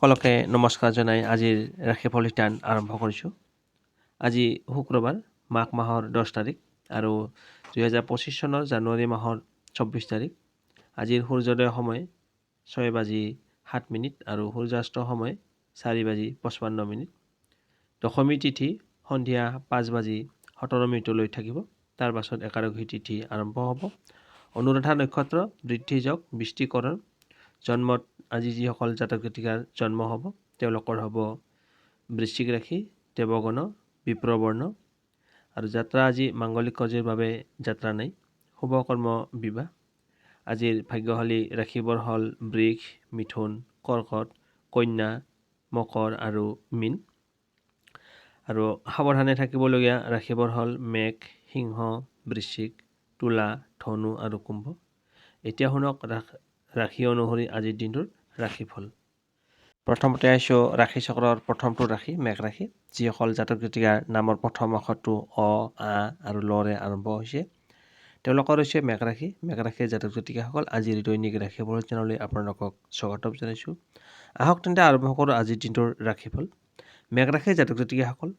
সকলোকে নমস্কাৰ জনাই আজিৰ ৰাশিফল শিতান আৰম্ভ কৰিছোঁ। আজি শুক্ৰবাৰ মাঘ মাহৰ 10 তাৰিখ আৰু 2025 চনৰ জানুৱাৰী মাহৰ 24 তাৰিখ। আজিৰ সূৰ্যোদয় সময় 6:07 আৰু সূৰ্যাস্ত সময় 4:55। দশমী তিথি সন্ধিয়া 5:17 থাকিব। তাৰ পাছত একাদশী তিথি আৰম্ভ হ'ব। অনুৰাধা নক্ষত্ৰ, বৃদ্ধি যোগ, বৃষ্টিকৰণ। জন্মত আজি যিসকল জাতক জাতিকাৰ জন্ম হ'ব তেওঁলোকৰ হ'ব বৃশ্চিক ৰাশি, দেৱগণ, বিপ্ৰবৰ্ণ। আৰু যাত্ৰা আজি মাংগলিক কাৰ্যৰ বাবে যাত্ৰা নাই। শুভ কৰ্ম বিবাহ। আজিৰ ভাগ্যশালী ৰাশিবোৰ হ'ল বৃষ, মিথুন, কৰ্কট, কন্যা, মকৰ আৰু মীন। আৰু সাৱধানে থাকিবলগীয়া ৰাশিবোৰ হ'ল মেঘ, সিংহ, বৃশ্চিক, তুলা, ধনু আৰু কুম্ভ। এতিয়া শুনক ৰাশি অনুসৰি আজিৰ দিনটোৰ ৰাশিফল। প্ৰথমতে আহিছোঁ ৰাশি চক্ৰৰ প্ৰথমটো ৰাশি মেঘ ৰাশি। যিসকল জাতক জাতিকাৰ নামৰ প্ৰথম আখৰটো অ, আ আৰু লৰে আৰম্ভ হৈছে তেওঁলোকৰ হৈছে মেঘ ৰাশি। মেঘ ৰাশিৰ জাতক জাতিকাসকল আজিৰ দৈনিক ৰাশিফল চেনেললৈ আপোনালোকক স্বাগতম জনাইছোঁ। আহক তেন্তে আৰম্ভ কৰোঁ আজিৰ দিনটোৰ ৰাশিফল। মেঘ ৰাশিৰ জাতক জাতিকাসকল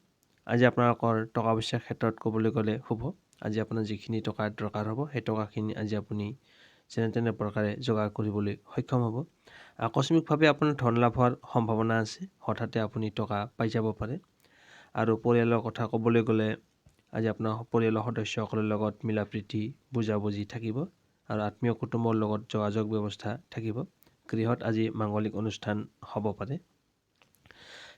আজি আপোনালোকৰ টকা পইচাৰ ক্ষেত্ৰত ক'বলৈ গ'লে শুভ। আজি আপোনাৰ যিখিনি টকাৰ দৰকাৰ হ'ব সেই টকাখিনি আজি আপুনি যেনে তেনে প্ৰকাৰে যোগাৰ কৰিবলৈ সক্ষম হ'ব। আকস্মিকভাৱে আপোনাৰ ধন লাভ হোৱাৰ সম্ভাৱনা আছে। হঠাতে আপুনি টকা পাই যাব পাৰে। আৰু পৰিয়ালৰ কথা ক'বলৈ গ'লে আজি আপোনাৰ পৰিয়ালৰ সদস্যসকলৰ লগত মিলা প্ৰীতি বুজাবুজি থাকিব আৰু আত্মীয় কুটুম্বৰ লগত যোগাযোগ ব্যৱস্থা থাকিব। গৃহত আজি মাংগলিক অনুষ্ঠান হ'ব পাৰে।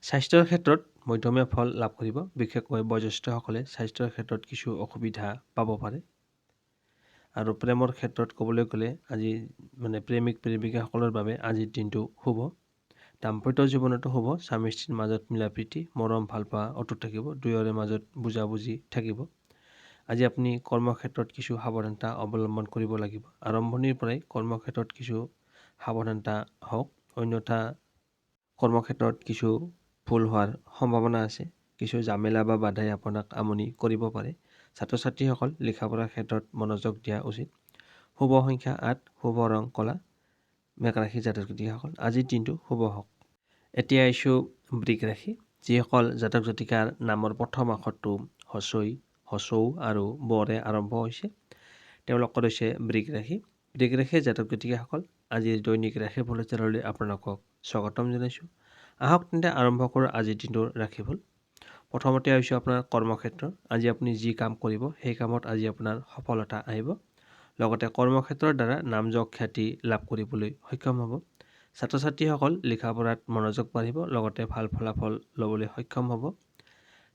স্বাস্থ্যৰ ক্ষেত্ৰত মধ্যমীয়া ফল লাভ কৰিব। বিশেষকৈ বয়োজ্যেষ্ঠসকলে স্বাস্থ্যৰ ক্ষেত্ৰত কিছু অসুবিধা পাব পাৰে। আৰু প্ৰেমৰ ক্ষেত্ৰত ক'বলৈ গ'লে আজি প্ৰেমিক প্ৰেমিকাসকলৰ বাবে আজিৰ দিনটো শুভ। দাম্পত্য জীৱনতো শুভ। স্বামী স্ত্ৰীৰ মাজত মিলা প্ৰীতি, মৰম ভালপোৱা অটুট থাকিব। দুয়োৰে মাজত বুজাবুজি থাকিব। আজি আপুনি কৰ্মক্ষেত্ৰত কিছু সাৱধানতা অৱলম্বন কৰিব লাগিব। আৰম্ভণিৰ পৰাই কৰ্মক্ষেত্ৰত কিছু সাৱধানতা হওক, অন্যথা কৰ্মক্ষেত্ৰত কিছু ভুল হোৱাৰ সম্ভাৱনা আছে। কিছু জামেলা বা বাধাই আপোনাক আমনি কৰিব পাৰে। ছাত্ৰ ছাত্ৰীসকল লিখা পঢ়াৰ ক্ষেত্ৰত মনোযোগ দিয়া উচিত। শুভ সংখ্যা 8, শুভ ৰং কলা। মেঘ ৰাশি জাতক জাতিকাসকল আজিৰ দিনটো শুভ হওক। এতিয়া আহিছোঁ বৃষ ৰাশি। যিসকল জাতক জাতিকাৰ নামৰ প্ৰথম আখৰটো হচৈ, হচৌ আৰু বৰে আৰম্ভ হৈছে তেওঁলোকৰ হৈছে বৃষ ৰাশি। বৃষ ৰাশিৰ জাতক জাতিকাসকল আজিৰ দৈনিক ৰাশিফল চেনেললৈ আপোনালোকক স্বাগতম জনাইছোঁ। আহক তেন্তে আৰম্ভ কৰোঁ আজিৰ দিনটোৰ ৰাশিফল। প্ৰথমতে আহিছোঁ আপোনাৰ কৰ্মক্ষেত্ৰ। আজি আপুনি যি কাম কৰিব সেই কামত আজি আপোনাৰ সফলতা আহিব। লগতে কৰ্মক্ষেত্ৰৰ দ্বাৰা নাম যশ খ্যাতি লাভ কৰিবলৈ সক্ষম হ'ব। ছাত্ৰ ছাত্ৰীসকল লিখা পঢ়াত মনোযোগ বাঢ়িব, লগতে ভাল ফলাফল ল'বলৈ সক্ষম হ'ব।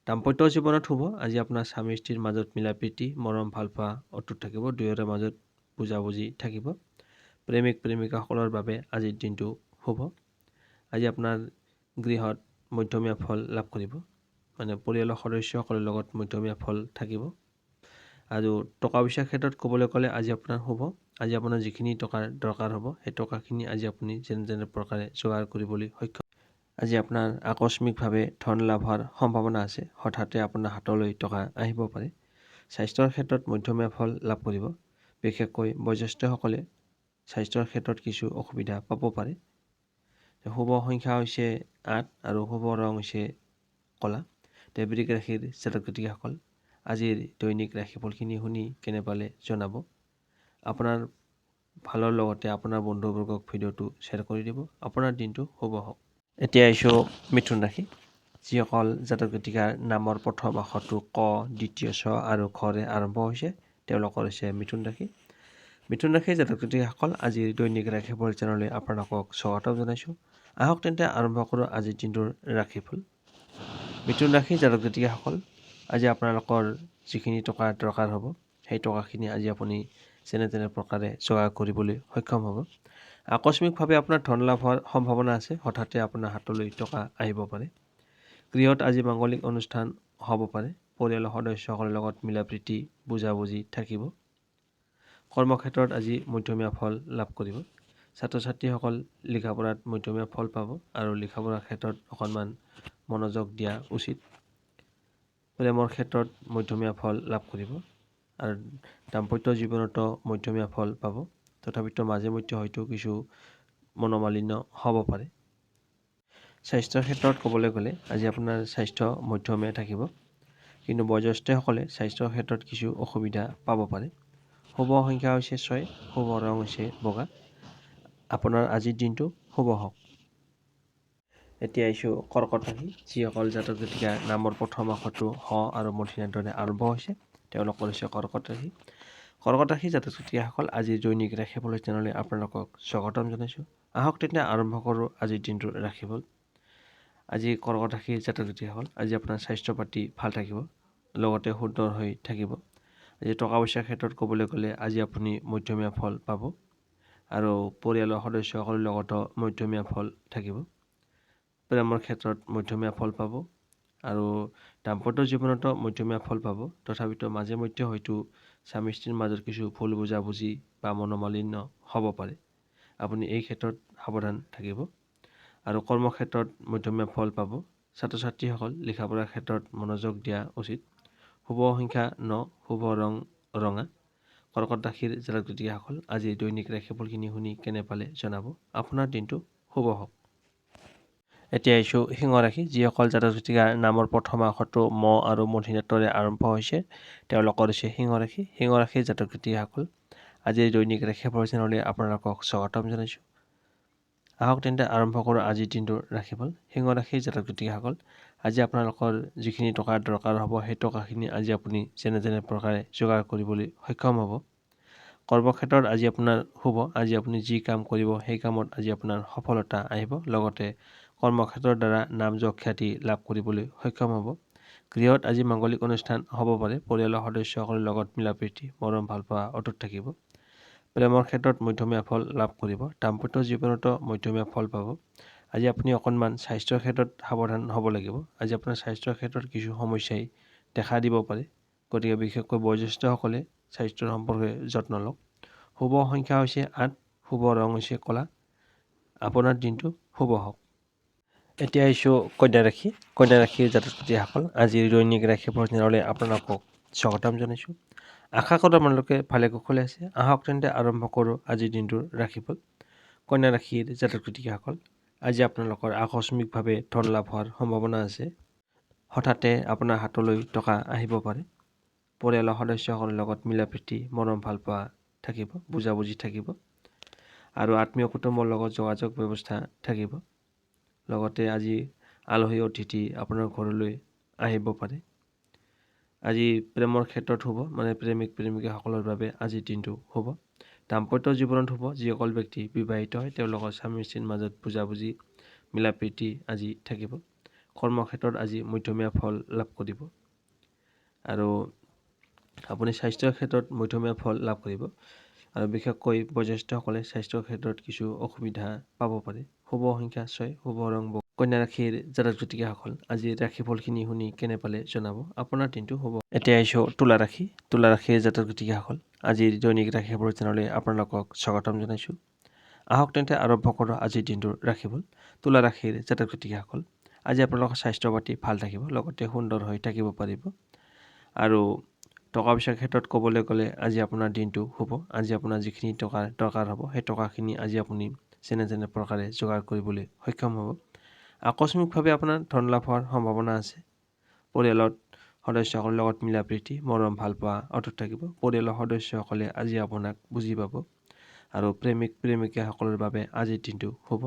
দাম্পত্য জীৱনত শুভ। আজি আপোনাৰ স্বামী স্ত্ৰীৰ মাজত মিলা প্ৰীতি, মৰম ভালপোৱা অটুট থাকিব। দুয়োৰে মাজত বুজাবুজি থাকিব। প্ৰেমিক প্ৰেমিকাসকলৰ বাবে আজিৰ দিনটো শুভ। আজি আপোনাৰ গৃহত মধ্যমীয়া ফল লাভ কৰিব। পৰিয়ালৰ সদস্যসকলৰ লগত মধ্যমীয়া ফল থাকিব। আৰু টকা পইচাৰ ক্ষেত্ৰত ক'বলৈ গ'লে আজি আপোনাৰ শুভ। আজি আপোনাৰ যিখিনি টকাৰ দৰকাৰ হ'ব সেই টকাখিনি আজি আপুনি যেনে তেনে প্ৰকাৰে যোগাৰ কৰিবলৈ সক্ষম। আজি আপোনাৰ আকস্মিকভাৱে ধন লাভ হোৱাৰ সম্ভাৱনা আছে। হঠাতে আপোনাৰ হাতলৈ টকা আহিব পাৰে। স্বাস্থ্যৰ ক্ষেত্ৰত মধ্যমীয়া ফল লাভ কৰিব। বিশেষকৈ বয়োজ্যেষ্ঠসকলে স্বাস্থ্যৰ ক্ষেত্ৰত কিছু অসুবিধা পাব পাৰে। শুভ সংখ্যা হৈছে 8 আৰু শুভ ৰং হৈছে কলা। বৃষ ৰাশিৰ জাতক জাতিকাসকল আজিৰ দৈনিক ৰাশিফলখিনি শুনি কেনে পালে জনাব। আপোনাৰ ভালৰ লগতে আপোনাৰ বন্ধুবৰ্গক ভিডিঅ'টো শ্বেয়াৰ কৰি দিব। আপোনাৰ দিনটো শুভ হওক। এতিয়া আহিছোঁ মিথুন ৰাশি। যিসকল জাতক জাতিকাৰ নামৰ প্ৰথম আখৰটো ক, দ্বিতীয় ছ আৰু খৰে আৰম্ভ হৈছে তেওঁলোকৰ হৈছে মিথুন ৰাশি। মিথুন ৰাশিৰ জাতক জাতিকাসকল আজিৰ দৈনিক ৰাশিফল চেনেললৈ আপোনালোকক স্বাগতম জনাইছোঁ। আহক তেন্তে আৰম্ভ কৰোঁ আজিৰ দিনটোৰ ৰাশিফল। মিথুন ৰাশিৰ জাতক জাতিকাসকল আজি আপোনালোকৰ যিখিনি টকাৰ দৰকাৰ হ'ব সেই টকাখিনি আজি আপুনি যেনে তেনে প্ৰকাৰে যোগাৰ কৰিবলৈ সক্ষম হ'ব। আকস্মিকভাৱে আপোনাৰ ধন লাভ হোৱাৰ সম্ভাৱনা আছে। হঠাতে আপোনাৰ হাতলৈ টকা আহিব পাৰে। গৃহত আজি মাংগলিক অনুষ্ঠান হ'ব পাৰে। পৰিয়ালৰ সদস্যসকলৰ লগত মিলা প্ৰীতি বুজাবুজি থাকিব। কৰ্মক্ষেত্ৰত আজি মধ্যমীয়া ফল লাভ কৰিব। ছাত্ৰ ছাত্ৰীসকল লিখা পঢ়াত মধ্যমীয়া ফল পাব আৰু লিখা পঢ়াৰ ক্ষেত্ৰত অকণমান মনোযোগ দিয়া উচিত। প্ৰেমৰ ক্ষেত্ৰত মধ্যমীয়া ফল লাভ কৰিব আৰু দাম্পত্য জীৱনতো মধ্যমীয়া ফল পাব। তথাপিতো মাজে মধ্যে হয়তো কিছু মনোমালিন্য হ'ব পাৰে। স্বাস্থ্যৰ ক্ষেত্ৰত ক'বলৈ গ'লে আজি আপোনাৰ স্বাস্থ্য মধ্যমীয়া থাকিব, কিন্তু বয়োজ্যেষ্ঠসকলে স্বাস্থ্যৰ ক্ষেত্ৰত কিছু অসুবিধা পাব পাৰে। শুভ সংখ্যা হৈছে 6, শুভ ৰং হৈছে বগা। আপোনাৰ আজিৰ দিনটো শুভ হওক। এতিয়া আহিছোঁ কৰ্কট ৰাশি। যিসকল জাতক জাতিকাৰ নামৰ প্ৰথম আখৰটো হ আৰু মূৰ্ধন্যৰ দৰে আৰম্ভ হৈছে তেওঁলোকৰ হৈছে কৰ্কট ৰাশি। কৰ্কট ৰাশি জাতক জাতিকাসকল আজিৰ দৈনিক ৰাশিফল চেনেললৈ আপোনালোকক স্বাগতম জনাইছোঁ। আহক তেতিয়া আৰম্ভ কৰোঁ আজিৰ দিনটোৰ ৰাশিফল। আজি কৰ্কট ৰাশিৰ জাতক জাতিকাসকল আজি আপোনাৰ স্বাস্থ্য পাতি ভাল থাকিব, লগতে সুন্দৰ হৈ থাকিব। আজি টকা পইচাৰ ক্ষেত্ৰত ক'বলৈ গ'লে আজি আপুনি মধ্যমীয়া ফল পাব আৰু পৰিয়ালৰ সদস্যসকলৰ লগতো মধ্যমীয়া ফল থাকিব। প্ৰেমৰ ক্ষেত্ৰত মধ্যমীয়া ফল পাব আৰু দাম্পত্য জীৱনতো মধ্যমীয়া ফল পাব। তথাপিতো মাজে মধ্যে হয়তো স্বামী স্ত্ৰীৰ মাজত কিছু ভুল বুজাবুজি বা মনোমালিন্য হ'ব পাৰে। আপুনি এই ক্ষেত্ৰত সাৱধান থাকিব। আৰু কৰ্মক্ষেত্ৰত মধ্যমীয়া ফল পাব। ছাত্ৰ ছাত্ৰীসকল লিখা পঢ়াৰ ক্ষেত্ৰত মনোযোগ দিয়া উচিত। শুভ সংখ্যা 9, শুভ ৰং ৰঙা। কৰ্কট ৰাশিৰ জাতক জাতিকাসকল আজি দৈনিক ৰাশিফলখিনি শুনি কেনে পালে জনাব। আপোনাৰ দিনটো শুভ হওক। এতিয়া আহিছোঁ সিংহ ৰাশি। যিসকল জাতক জাতিকাৰ নামৰ প্ৰথম আখৰটো ম আৰু মূৰ্ধন্যৰ দৰে আৰম্ভ হৈছে তেওঁলোকৰ হৈছে সিংহ ৰাশি। সিংহ ৰাশিৰ জাতক জাতিকাসকল আজিৰ দৈনিক ৰাশিফল চেনেললৈ আপোনালোকক স্বাগতম জনাইছোঁ। আহক তেন্তে আৰম্ভ কৰোঁ আজিৰ দিনটোৰ ৰাশিফল। সিংহ ৰাশিৰ জাতক জাতিকাসকল আজি আপোনালোকৰ যিখিনি টকাৰ দৰকাৰ হ'ব সেই টকাখিনি আজি আপুনি যেনে প্ৰকাৰে যোগাৰ কৰিবলৈ সক্ষম হ'ব। কৰ্মক্ষেত্ৰত আজি আপোনাৰ শুভ। আজি আপুনি যি কাম কৰিব সেই কামত আজি আপোনাৰ সফলতা আহিব, লগতে কৰ্মক্ষেত্ৰৰ দ্বাৰা নাম যশ খ্যাতি লাভ কৰিবলৈ সক্ষম হ'ব। গৃহত আজি মাংগলিক অনুষ্ঠান হ'ব পাৰে। পৰিয়ালৰ সদস্যসকলৰ লগত মিলা প্ৰীতি মৰম ভালপোৱা অটুট থাকিব। প্ৰেমৰ ক্ষেত্ৰত মধ্যমীয়া ফল লাভ কৰিব। দাম্পত্য জীৱনতো মধ্যমীয়া ফল পাব। আজি আপুনি অকণমান স্বাস্থ্যৰ ক্ষেত্ৰত সাৱধান হ'ব লাগিব। আজি আপোনাৰ স্বাস্থ্যৰ ক্ষেত্ৰত কিছু সমস্যাই দেখা দিব পাৰে, গতিকে বিশেষকৈ বয়োজ্যেষ্ঠসকলে স্বাস্থ্যৰ সম্পৰ্কে যত্ন লওক। শুভ সংখ্যা হৈছে 8, শুভ ৰং হৈছে ক'লা। আপোনাৰ দিনটো শুভ হওক। এতিয়া আহিছোঁ কন্যা ৰাশি। কন্যা ৰাশিৰ জাতক জাতিসকল আজিৰ দৈনিক ৰাশিফল চেনেললৈ আপোনালোকক স্বাগতম জনাইছোঁ। আশা কৰোঁ আপোনালোকে ভালে কুশলে আছে। আহক তেন্তে আৰম্ভ কৰোঁ আজিৰ দিনটোৰ ৰাশিফল। কন্যা ৰাশিৰ জাতক জাতিকাসকল আজি আপোনালোকৰ আকস্মিকভাৱে ধন লাভ হোৱাৰ সম্ভাৱনা আছে। হঠাতে আপোনাৰ হাতলৈ টকা আহিব পাৰে। পৰিয়ালৰ সদস্যসকলৰ লগত মিলা প্ৰীতি মৰম ভালপোৱা থাকিব, বুজাবুজি থাকিব আৰু আত্মীয় কুটুম্বৰ লগত যোগাযোগ ব্যৱস্থা থাকিব। লগতে আজি আলহী অতিথি আপোনাৰ ঘৰলৈ আহিব পাৰে। আজি প্ৰেমৰ ক্ষেত্ৰত শুভ, প্ৰেমিক প্ৰেমিকাসকলৰ বাবে আজিৰ দিনটো শুভ। দাম্পত্য জীৱনত শুভ। যিসকল ব্যক্তি বিবাহিত হয় তেওঁলোকৰ স্বামী স্ত্ৰীৰ মাজত বুজাবুজি মিলা প্ৰীতি আজি থাকিব। কৰ্মক্ষেত্ৰত আজি মধ্যমীয়া ফল লাভ কৰিব আৰু আপুনি স্বাস্থ্যৰ ক্ষেত্ৰত মধ্যমীয়া ফল লাভ কৰিব আৰু বিশেষকৈ বয়োজ্যেষ্ঠসকলে স্বাস্থ্যৰ ক্ষেত্ৰত কিছু অসুবিধা পাব পাৰে। শুভ সংখ্যা 6, শুভ ৰং বগা। কন্যা ৰাশিৰ জাতক জাতিকাসকল আজিৰ ৰাশিফলখিনি শুনি কেনে পালে জনাব। আপোনাৰ দিনটো শুভ। এতিয়া আহিছোঁ তুলা ৰাশি। তুলা ৰাশিৰ জাতক জাতিকাসকল আজিৰ দৈনিক ৰাশিফল চেনেললৈ আপোনালোকক স্বাগতম জনাইছোঁ। আহক তেন্তে আৰম্ভ কৰোঁ আজিৰ দিনটোৰ ৰাশিফল। তুলা ৰাশিৰ জাতক জাতিকাসকল আজি আপোনালোকৰ স্বাস্থ্য পাতি ভাল থাকিব, লগতে সুন্দৰ হৈ থাকিব পাৰিব আৰু টকা পইচাৰ ক্ষেত্ৰত ক'বলৈ গ'লে আজি আপোনাৰ দিনটো শুভ। আজি আপোনাৰ যিখিনি টকাৰ দৰকাৰ হ'ব সেই টকাখিনি আজি আপুনি যেনে প্ৰকাৰে যোগাৰ কৰিবলৈ সক্ষম হ'ব। আকস্মিকভাৱে আপোনাৰ ধন লাভ হোৱাৰ সম্ভাৱনা আছে। পৰিয়ালত সদস্যসকলৰ লগত মিলা প্ৰীতি মৰম ভালপোৱা অটুট থাকিব। পৰিয়ালৰ সদস্যসকলে আজি আপোনাক বুজি পাব আৰু প্ৰেমিক প্ৰেমিকাসকলৰ বাবে আজিৰ দিনটো শুভ।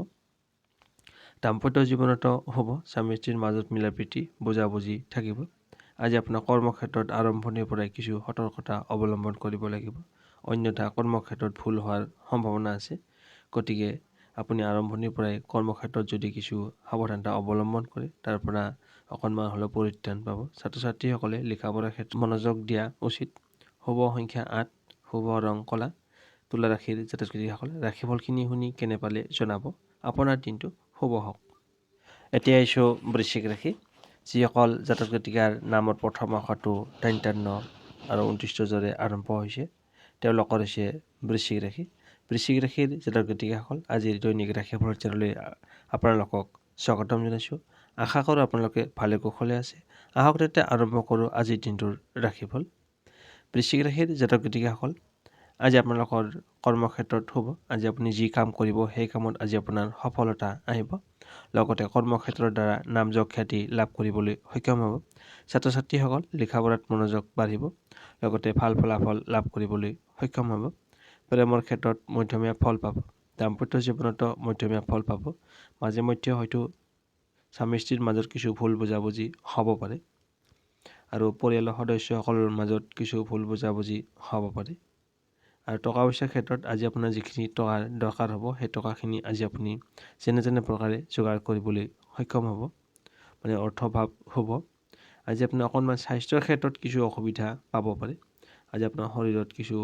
দাম্পত্য জীৱনতো শুভ। স্বামী স্ত্ৰীৰ মাজত মিলা প্ৰীতি বুজাবুজি থাকিব। আজি আপোনাৰ কৰ্মক্ষেত্ৰত আৰম্ভণিৰ পৰাই কিছু সতৰ্কতা অৱলম্বন কৰিব লাগিব, অন্যথা কৰ্মক্ষেত্ৰত ভুল হোৱাৰ সম্ভাৱনা আছে। গতিকে আপুনি আৰম্ভণিৰ পৰাই কৰ্মক্ষেত্ৰত যদি কিছু সাৱধানতা অৱলম্বন কৰে তাৰ পৰা অকণমান হ'লেও পৰিত্ৰাণ পাব। ছাত্ৰ ছাত্ৰীসকলে লিখা পঢ়াৰ ক্ষেত্ৰত মনোযোগ দিয়া উচিত। শুভ সংখ্যা 8, শুভ ৰং ক'লা। তুলা ৰাশিৰ জাতক জাতিকাসকলে ৰাশিফলখিনি শুনি কেনে পালে জনাব। আপোনাৰ দিনটো শুভ হওক। এতিয়া আহিছোঁ বৃশ্চিক ৰাশি। যিসকল জাতক জাতিকাৰ নামৰ প্ৰথম আখৰটো 53 আৰু 29 দৰে আৰম্ভ হৈছে তেওঁলোকৰ হৈছে বৃশ্চিক ৰাশি। বৃশ্চিক ৰাশিৰ জাতক জাতিকাসকল আজিৰ দৈনিক ৰাশিফল চেনেললৈ আপোনালোকক স্বাগতম জনাইছোঁ। আশা কৰোঁ আপোনালোকে ভালে কুশলে আছে। আহক তেন্তে আৰম্ভ কৰোঁ আজিৰ দিনটোৰ ৰাশিফল। বৃশ্চিক ৰাশিৰ জাতক জাতিকাসকল আজি আপোনালোকৰ কৰ্মক্ষেত্ৰত শুভ। আজি আপুনি যি কাম কৰিব সেই কামত আজি আপোনাৰ সফলতা আহিব। লগতে কৰ্মক্ষেত্ৰৰ দ্বাৰা নাম যশ খ্যাতি লাভ কৰিবলৈ সক্ষম হ'ব। ছাত্ৰ ছাত্ৰীসকল লিখা পঢ়াত মনোযোগ বাঢ়িব। লগতে ভাল ফলাফল লাভ কৰিবলৈ সক্ষম হ'ব। প্ৰেমৰ ক্ষেত্ৰত মধ্যমীয়া ফল পাব। দাম্পত্য জীৱনতো মধ্যমীয়া ফল পাব। মাজে মধ্যে হয়তো স্বামী স্ত্ৰীৰ মাজত কিছু ভুল বুজাবুজি হ'ব পাৰে আৰু পৰিয়ালৰ সদস্যসকলৰ মাজত কিছু ভুল বুজাবুজি হ'ব পাৰে। আৰু টকা পইচাৰ ক্ষেত্ৰত আজি আপোনাৰ যিখিনি টকাৰ দৰকাৰ হ'ব সেই টকাখিনি আজি আপুনি যেনে প্ৰকাৰে যোগাৰ কৰিবলৈ সক্ষম হ'ব, মানে অৰ্থভাৱ হ'ব। আজি আপুনি অকণমান স্বাস্থ্যৰ ক্ষেত্ৰত কিছু অসুবিধা পাব পাৰে। আজি আপোনাৰ শৰীৰত কিছু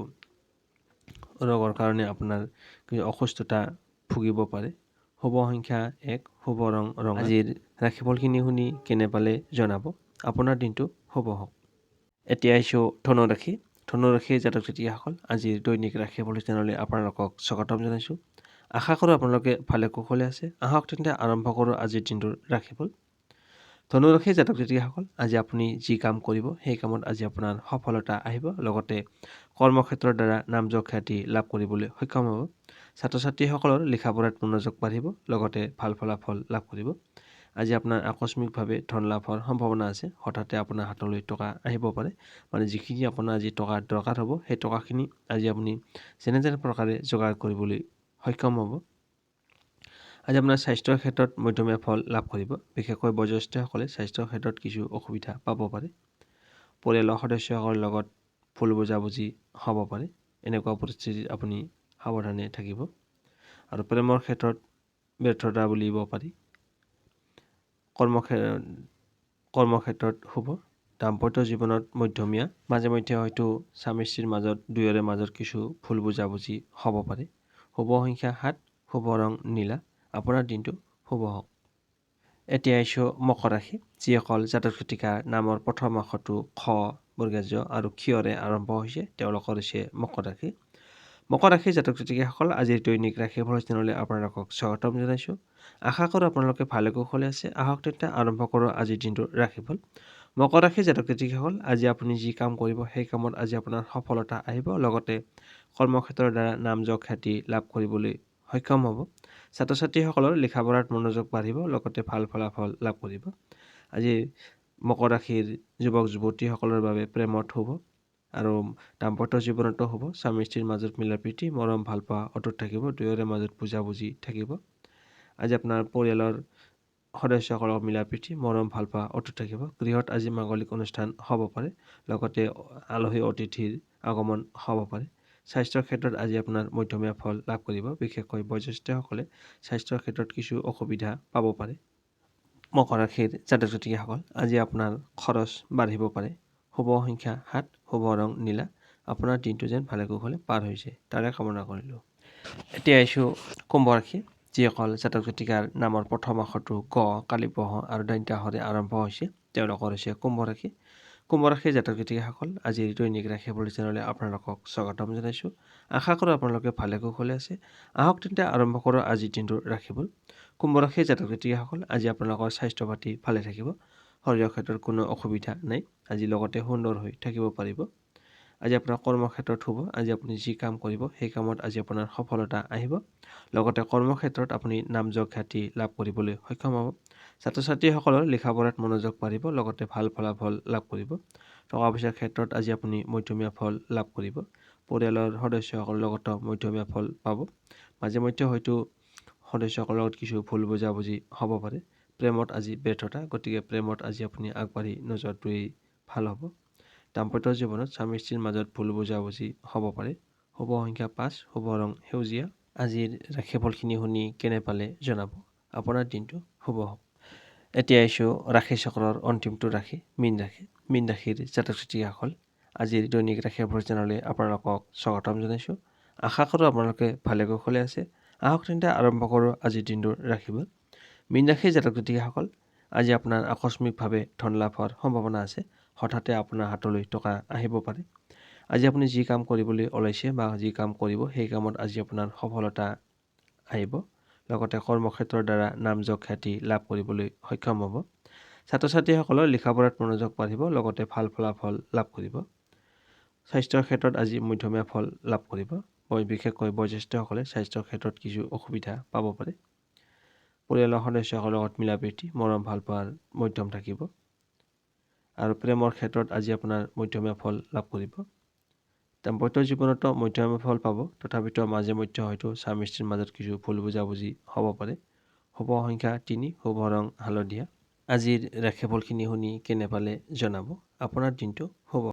ৰোগৰ কাৰণে আপোনাৰ কিছু অসুস্থতা ভুগিব পাৰে। শুভ সংখ্যা 1, শুভ ৰং ৰঙা। আজিৰ ৰাশিফলখিনি শুনি কেনে পালে জনাব। আপোনাৰ দিনটো শুভ হওক। এতিয়া আহিছোঁ ধনুৰাশি। ধনুৰাশিৰ জাতক জাতিকাসকল, আজিৰ দৈনিক ৰাশিফল চেনেললৈ আপোনালোকক স্বাগতম জনাইছোঁ। আশা কৰোঁ আপোনালোকে ভালে কুশলে আছে। আহক তেন্তে আৰম্ভ কৰোঁ আজিৰ দিনটোৰ ৰাশিফল। ধনুৰাশিৰ জাতক জাতিকাসকল, আজি আপুনি যি কাম কৰিব সেই কামত আজি আপোনাৰ সফলতা আহিব। লগতে কৰ্মক্ষেত্ৰৰ দ্বাৰা নাম যশ খ্যাতি লাভ কৰিবলৈ সক্ষম হ'ব। ছাত্ৰ ছাত্ৰীসকলৰ লিখা পঢ়াত মনোযোগ বাঢ়িব। লগতে ভাল ফলাফল লাভ কৰিব। আজি আপোনাৰ আকস্মিকভাৱে ধন লাভৰ সম্ভাৱনা আছে। হঠাতে আপোনাৰ হাতলৈ টকা আহিব পাৰে। মানে যিখিনি আপোনাৰ আজি টকাৰ দৰকাৰ হ'ব সেই টকাখিনি আজি আপুনি যেনে প্ৰকাৰে যোগাৰ কৰিবলৈ সক্ষম হ'ব। আজি আপোনাৰ স্বাস্থ্যৰ ক্ষেত্ৰত মধ্যমীয়া ফল লাভ কৰিব। বিশেষকৈ বয়োজ্যেষ্ঠসকলে স্বাস্থ্যৰ ক্ষেত্ৰত কিছু অসুবিধা পাব পাৰে। পৰিয়ালৰ সদস্যসকলৰ লগত ভুল বুজাবুজি হ'ব পাৰে। এনেকুৱা পৰিস্থিতিত আপুনি সাৱধানে থাকিব। আৰু প্ৰেমৰ ক্ষেত্ৰত ব্যৰ্থতা বুলিব পাৰি। কৰ্মক্ষেত্ৰত শুভ। দাম্পত্য জীৱনত মধ্যমীয়া। মাজে মধ্যে হয়তো স্বামী স্ত্ৰীৰ মাজত দুয়োৰে মাজত কিছু ভুল বুজাবুজি হ'ব পাৰে। শুভ সংখ্যা 7, শুভ ৰং নীলা। আপোনাৰ দিনটো শুভ হওক। এতিয়া আহিছোঁ মকৰ ৰাশি। যিসকল জাতক জাতিকাৰ নামৰ প্ৰথম আখৰটো খ, বৰ্গীয় আৰু ক্ষৰে আৰম্ভ হৈছে তেওঁলোকৰ হৈছে মকৰ ৰাশি। মকৰ ৰাশিৰ জাতক জাতিকাসকল, আজিৰ দৈনিক ৰাশিফল চেনেললৈ আপোনালোকক স্বাগতম জনাইছোঁ। আশা কৰোঁ আপোনালোকে ভালে কুশলে আছে। আহক তেন্তে আৰম্ভ কৰোঁ আজিৰ দিনটোৰ ৰাশিফল। মকৰ ৰাশিৰ জাতক জাতিকাসকল, আজি আপুনি যি কাম কৰিব সেই কামত আজি আপোনাৰ সফলতা আহিব। লগতে কৰ্মক্ষেত্ৰৰ দ্বাৰা নাম যশ খ্যাতি লাভ কৰিবলৈ সক্ষম হ'ব। ছাত্ৰ ছাত্ৰীসকলৰ লিখা পঢ়াত মনোযোগ বাঢ়িব। লগতে ভাল ফলাফল লাভ কৰিব। আজি মকৰ ৰাশিৰ যুৱক যুৱতীসকলৰ বাবে প্ৰেমত শুভ আৰু দাম্পত্য জীৱনতো হ'ব। স্বামী স্ত্ৰীৰ মাজত মিলা প্ৰীতি, মৰম ভাল পোৱা অটুট থাকিব। দুয়োৰে মাজত বুজাবুজি থাকিব। আজি আপোনাৰ পৰিয়ালৰ সদস্যসকলক মিলা প্ৰীতি, মৰম ভাল পোৱা অটুট থাকিব। গৃহত আজি মাংগলিক অনুষ্ঠান হ'ব পাৰে। লগতে আলহী অতিথিৰ আগমন হ'ব পাৰে। স্বাস্থ্যৰ ক্ষেত্ৰত আজি আপোনাৰ মধ্যমীয়া ফল লাভ কৰিব। বিশেষকৈ বয়োজ্যেষ্ঠসকলে স্বাস্থ্যৰ ক্ষেত্ৰত কিছু অসুবিধা পাব পাৰে। মকৰ ৰাশিৰ জাতক জাতিকাসকল, আজি আপোনাৰ খৰচ বাঢ়িব পাৰে। শুভ সংখ্যা 7, শুভ ৰং নীলা। আপোনাৰ দিনটো যেন ভালে কুশলে পাৰ হৈছে তাৰে কামনা কৰিলোঁ। এতিয়া আহিছোঁ কুম্ভ ৰাশি। যিসকল জাতক জাতিকাৰ নামৰ প্ৰথম আখৰটো ক, কালিপহ আৰু দন্ত্যাহৰে আৰম্ভ হৈছে তেওঁলোকৰ হৈছে কুম্ভ ৰাশি। কুম্ভ ৰাশিৰ জাতক জাতিকাসকল, আজিৰ দৈনিক ৰাশিফল চেনেললৈ আপোনালোকক স্বাগতম জনাইছোঁ। আশা কৰোঁ আপোনালোকে ভালে কুশলে আছে। আহক তেন্তে আৰম্ভ কৰোঁ আজিৰ দিনটোৰ ৰাশিফল। কুম্ভ ৰাশিৰ জাতক জাতিকাসকল, আজি আপোনালোকৰ স্বাস্থ্য পাতি ভালে থাকিব। শৰীৰৰ ক্ষেত্ৰত কোনো অসুবিধা নাই। আজি লগতে সুন্দৰ হৈ থাকিব পাৰিব। আজি আপোনাৰ কৰ্মক্ষেত্ৰত শুভ। আজি আপুনি যি কাম কৰিব সেই কামত আজি আপোনাৰ সফলতা আহিব। লগতে কৰ্মক্ষেত্ৰত আপুনি নাম যশ খ্যাতি লাভ কৰিবলৈ সক্ষম হ'ব। ছাত্ৰ ছাত্ৰীসকলৰ লিখা পঢ়াত মনোযোগ বাঢ়িব। লগতে ভাল ফলাফল লাভ কৰিব। টকা পইচাৰ ক্ষেত্ৰত আজি আপুনি মধ্যমীয়া ফল লাভ কৰিব। পৰিয়ালৰ সদস্যসকলৰ লগতো মধ্যমীয়া ফল পাব। মাজে মধ্যে হয়তো সদস্যসকলৰ লগত কিছু ভুল বুজাবুজি হ'ব পাৰে। প্ৰেমত আজি ব্যৰ্থতা, গতিকে প্ৰেমত আজি আপুনি আগবাঢ়ি নোযোৱাটোৱেই ভাল হ'ব। দাম্পত্য জীৱনত স্বামী স্ত্ৰীৰ মাজত ভুল বুজাবুজি হ'ব পাৰে। শুভ সংখ্যা 5, শুভ ৰং সেউজীয়া। আজিৰ ৰাশিফলখিনি শুনি কেনে পালে জনাব। আপোনাৰ দিনটো শুভ হওক। এতিয়া আহিছোঁ ৰাশি চক্ৰৰ অন্তিমটো ৰাশি, মীন ৰাশি। মীন ৰাশিৰ জাতক জাতিকাসকল, আজিৰ দৈনিক ৰাশিফল চেনেললৈ আপোনালোকক স্বাগতম জনাইছোঁ। আশা কৰোঁ আপোনালোকে ভালে কুশলে আছে। আহক তেন্তে আৰম্ভ কৰোঁ আজিৰ দিনটোৰ ৰাশিফল। মীন ৰাশিৰ জাতক জাতিকাসকল, আজি আপোনাৰ আকস্মিকভাৱে ধন লাভৰ সম্ভাৱনা আছে। হঠাতে আপোনাৰ হাতলৈ টকা আহিব পাৰে। আজি আপুনি যি কাম কৰিবলৈ ওলাইছে বা যি কাম কৰিব সেই কামত আজি আপোনাৰ সফলতা আহিব। লগতে কৰ্মক্ষেত্ৰৰ দ্বাৰা নাম যশ খ্যাতি লাভ কৰিবলৈ সক্ষম হ'ব। ছাত্ৰ ছাত্ৰীসকলৰ লিখা পঢ়াত মনোযোগ বাঢ়িব। লগতে ভাল ফলাফল লাভ কৰিব। স্বাস্থ্যৰ ক্ষেত্ৰত আজি মধ্যমীয়া ফল লাভ কৰিব। বিশেষকৈ বয়োজ্যেষ্ঠসকলে স্বাস্থ্যৰ ক্ষেত্ৰত কিছু অসুবিধা পাব পাৰে। পৰিয়ালৰ সদস্যসকলৰ লগত মিলাপ্ৰীতি মৰম ভাল পোৱাৰ মধ্যম থাকিব। আৰু প্ৰেমৰ ক্ষেত্ৰত আজি আপোনাৰ মধ্যমীয়া ফল লাভ কৰিব। দাম্পত্য জীৱনতো মধ্যমীয়া ফল পাব, তথাপিতো মাজে মধ্যে হয়তো স্বামী স্ত্ৰীৰ মাজত কিছু ভুল বুজাবুজি হ'ব পাৰে। শুভ সংখ্যা 3, শুভ ৰং হালধীয়া। আজিৰ ৰাশিফলখিনি শুনি কেনে পালে জনাব। আপোনাৰ দিনটো শুভ